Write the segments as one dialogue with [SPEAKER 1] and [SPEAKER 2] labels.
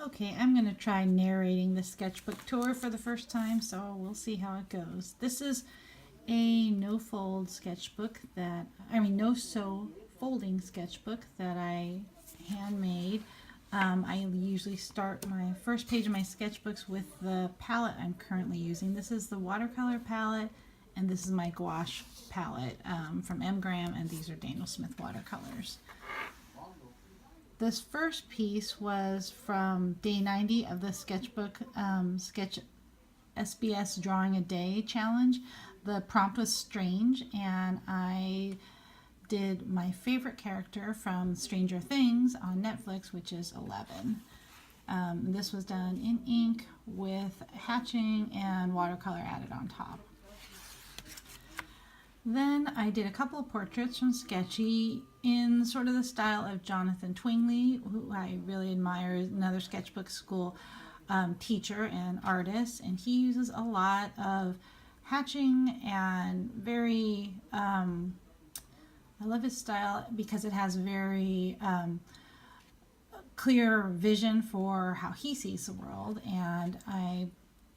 [SPEAKER 1] Okay, I'm going to try narrating the sketchbook tour for the first time, so we'll see how it goes. This is a no-fold sketchbook no-sew folding sketchbook that I handmade. I usually start my first page of my sketchbooks with the palette I'm currently using. This is the watercolor palette, and this is my gouache palette from M. Graham, and these are Daniel Smith watercolors. This first piece was from day 90 of the sketchbook sketch SBS Drawing a Day challenge. The prompt was strange, and I did my favorite character from Stranger Things on Netflix, which is 11. This was done in ink with hatching and watercolor added on top. Then I did a couple of portraits from Sketchy in sort of the style of Jonathan Twingley, who I really admire, another sketchbook school teacher and artist, and he uses a lot of hatching and very, I love his style because it has very clear vision for how he sees the world, and I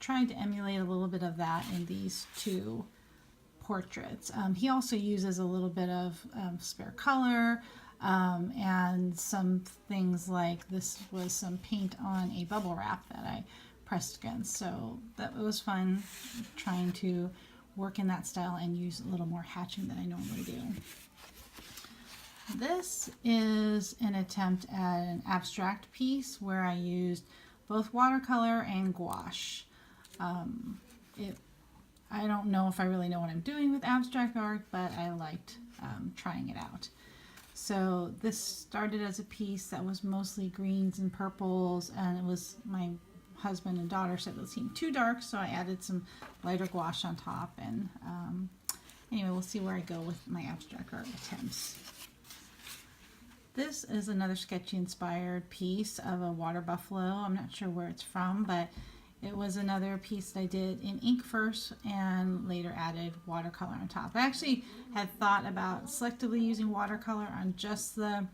[SPEAKER 1] tried to emulate a little bit of that in these two portraits. He also uses a little bit of spare color and some things like this was some paint on a bubble wrap that I pressed against. So that was fun trying to work in that style and use a little more hatching than I normally do. This is an attempt at an abstract piece where I used both watercolor and gouache. I don't know if I really know what I'm doing with abstract art, but I liked trying it out. So this started as a piece that was mostly greens and purples, and it was my husband and daughter said it seemed too dark, so I added some lighter gouache on top. And anyway, we'll see where I go with my abstract art attempts. This is another Sketchy inspired piece of a water buffalo. I'm not sure where it's from, but it was another piece that I did in ink first and later added watercolor on top. I actually had thought about selectively using watercolor on just the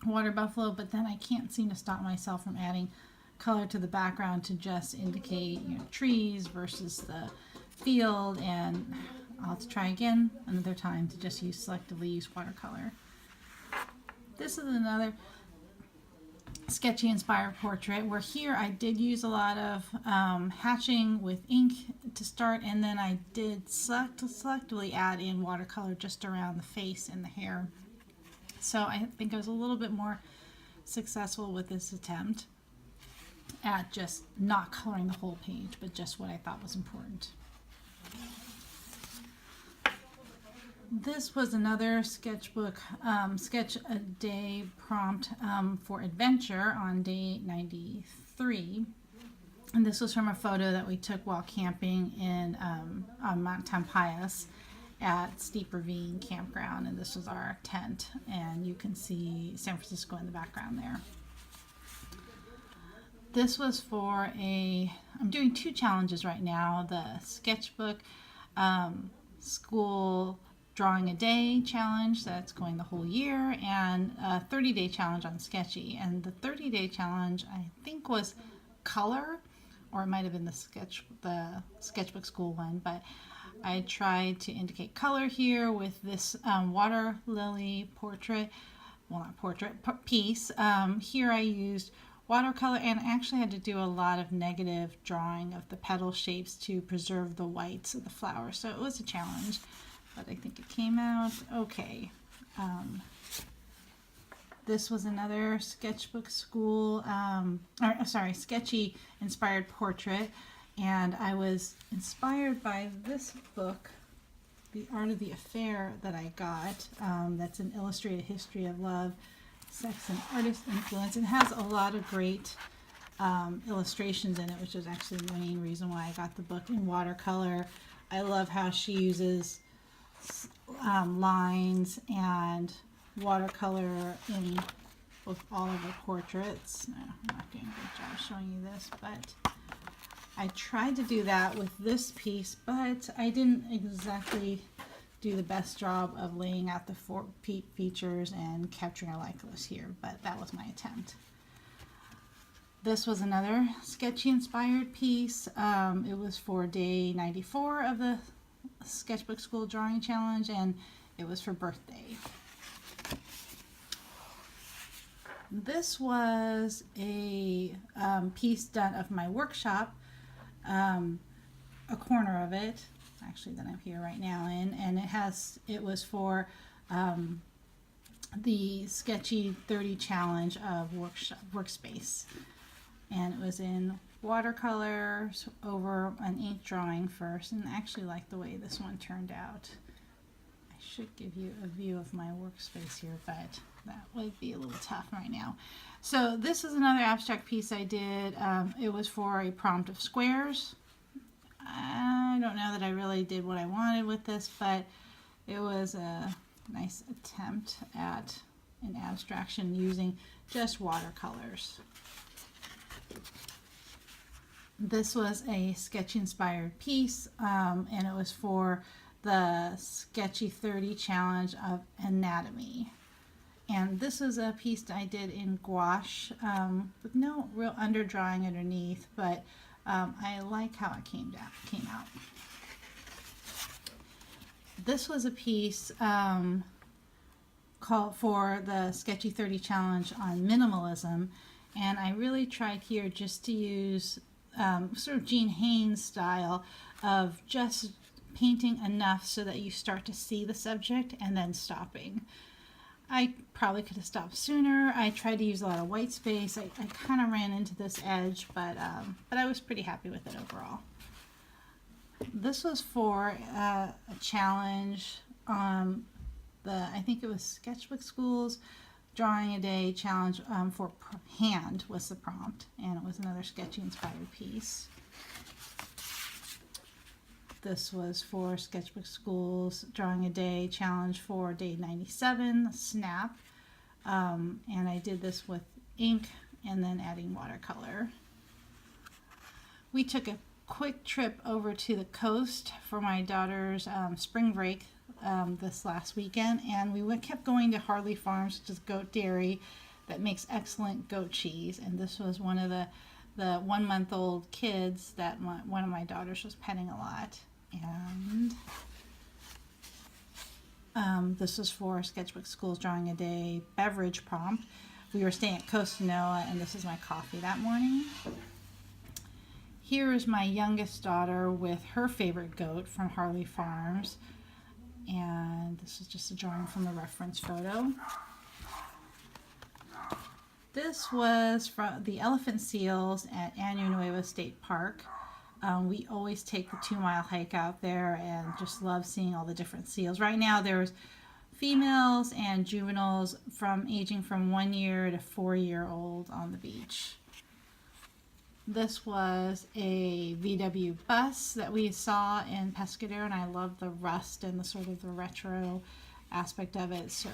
[SPEAKER 1] water buffalo, but then I can't seem to stop myself from adding color to the background to just indicate, trees versus the field, and I'll have to try again another time to just selectively use watercolor. This is another Sketchy inspired portrait where here I did use a lot of hatching with ink to start, and then I did selectively add in watercolor just around the face and the hair. So I think I was a little bit more successful with this attempt at just not coloring the whole page, but just what I thought was important. This was another sketchbook, sketch a day prompt for adventure on day 93. And this was from a photo that we took while camping in on Mount Tampayas at Steep Ravine Campground. And this was our tent. And you can see San Francisco in the background there. This was for I'm doing two challenges right now. The Sketchbook School Drawing a Day challenge that's going the whole year, and a 30-day challenge on Sketchy. And the 30-day challenge I think was color, or it might have been the Sketchbook School one, but I tried to indicate color here with this water lily portrait, well not portrait, piece. Here I used watercolor, and I actually had to do a lot of negative drawing of the petal shapes to preserve the whites of the flower, so it was a challenge. But I think it came out okay. This was another Sketchbook School, Sketchy inspired portrait, and I was inspired by this book, The Art of the Affair, that I got. That's an illustrated history of love, sex, and artist influence. It has a lot of great illustrations in it, which is actually the main reason why I got the book in watercolor. I love how she uses lines and watercolor in with all of her portraits. No, I'm not doing a good job showing you this, but I tried to do that with this piece, but I didn't exactly do the best job of laying out the four features and capturing a likeness here, but that was my attempt. This was another sketchy inspired piece. It was for day 94 of the Sketchbook School Drawing Challenge, and it was for birthday. This was a piece done of my workshop, a corner of it, actually, that I'm here right now in, and it was for the Sketchy 30 Challenge of Workspace, and it was in watercolors over an ink drawing first, and I actually like the way this one turned out. I should give you a view of my workspace here, but that would be a little tough right now. So this is another abstract piece I did. It was for a prompt of squares. I don't know that I really did what I wanted with this, but it was a nice attempt at an abstraction using just watercolors. This was a sketch inspired piece, and it was for the Sketchy 30 Challenge of Anatomy. And this is a piece that I did in gouache with no real underdrawing underneath, but I like how it came out. This was a piece called for the Sketchy 30 Challenge on minimalism, and I really tried here just to use sort of Jean Haynes style of just painting enough so that you start to see the subject and then stopping. I probably could have stopped sooner. I tried to use a lot of white space. I kind of ran into this edge, but I was pretty happy with it overall. This was for a challenge on I think it was Sketchbook School's Drawing a Day challenge for hand was the prompt, and it was another sketchy inspired piece. This was for Sketchbook School's Drawing a Day challenge for day 97, Snap, and I did this with ink and then adding watercolor. We took a quick trip over to the coast for my daughter's spring break this last weekend, and we kept going to Harley Farms, which is goat dairy that makes excellent goat cheese, and this was one of the 1-month-old kids that one of my daughters was petting a lot. And this was for Sketchbook School's Drawing a Day beverage prompt. We were staying at Costa Noa, and this is my coffee that morning. Here is my youngest daughter with her favorite goat from Harley Farms, and this is just a drawing from the reference photo. This was from the elephant seals at Año Nuevo State Park. We always take the 2-mile hike out there and just love seeing all the different seals. Right now there's females and juveniles aging from 1 year to 4-year-old on the beach. This was a VW bus that we saw in Pescadero, and I love the rust and the sort of the retro aspect of it, so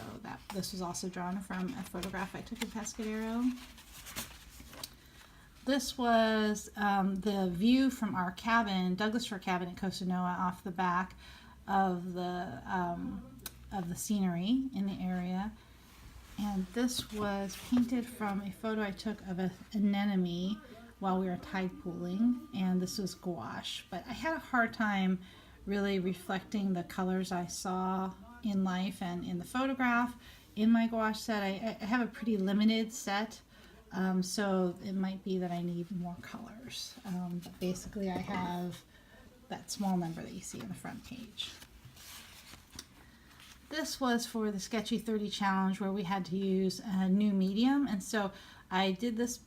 [SPEAKER 1] this was also drawn from a photograph I took in Pescadero. This was the view from our cabin, Douglas Fir cabin at Costa Noa, off the back of the scenery in the area. And this was painted from a photo I took of an anemone while we were tide pooling, and this was gouache. But I had a hard time really reflecting the colors I saw in life and in the photograph. In my gouache set, I have a pretty limited set, so it might be that I need more colors. But basically I have that small number that you see on the front page. This was for the Sketchy 30 Challenge, where we had to use a new medium, and so I did this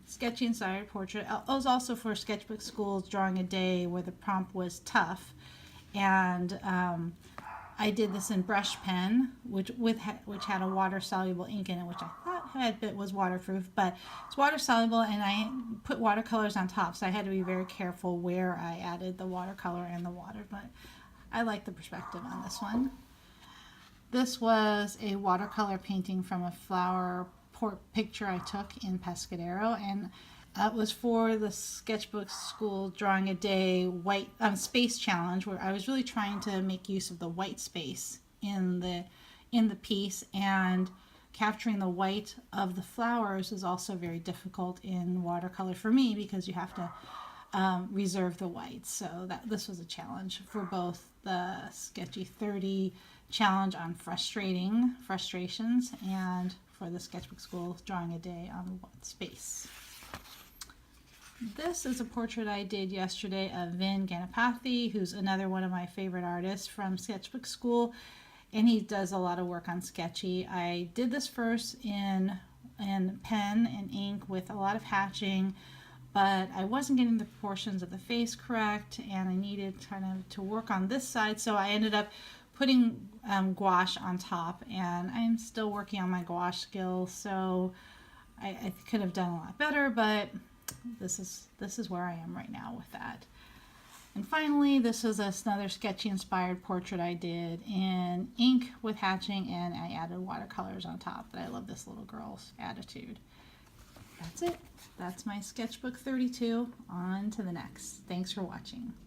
[SPEAKER 1] sketchy inspired portrait. It was also for Sketchbook School's Drawing a Day, where the prompt was tough, and I did this in brush pen, which had a water soluble ink in it, which I thought was waterproof, but it's water soluble, and I put watercolors on top, so I had to be very careful where I added the watercolor and the water, but I like the perspective on this one. This was a watercolor painting from a flower picture I took in Pescadero, and it was for the Sketchbook School Drawing a Day white space challenge, where I was really trying to make use of the white space in the piece, and capturing the white of the flowers is also very difficult in watercolor for me, because you have to reserve the white. So this was a challenge for both the Sketchy 30 challenge on frustrations and for the Sketchbook School Drawing a Day on Space. This is a portrait I did yesterday of Vin Ganapathy, who's another one of my favorite artists from Sketchbook School, and he does a lot of work on Sketchy. I did this first in pen and ink with a lot of hatching, but I wasn't getting the proportions of the face correct, and I needed kind of to work on this side, so I ended up putting gouache on top, and I'm still working on my gouache skills, so I could have done a lot better, but this is where I am right now with that. And finally, this is another Sketchy inspired portrait I did in ink with hatching, and I added watercolors on top. But I love this little girl's attitude. That's it. That's my Sketchbook 32. On to the next. Thanks for watching.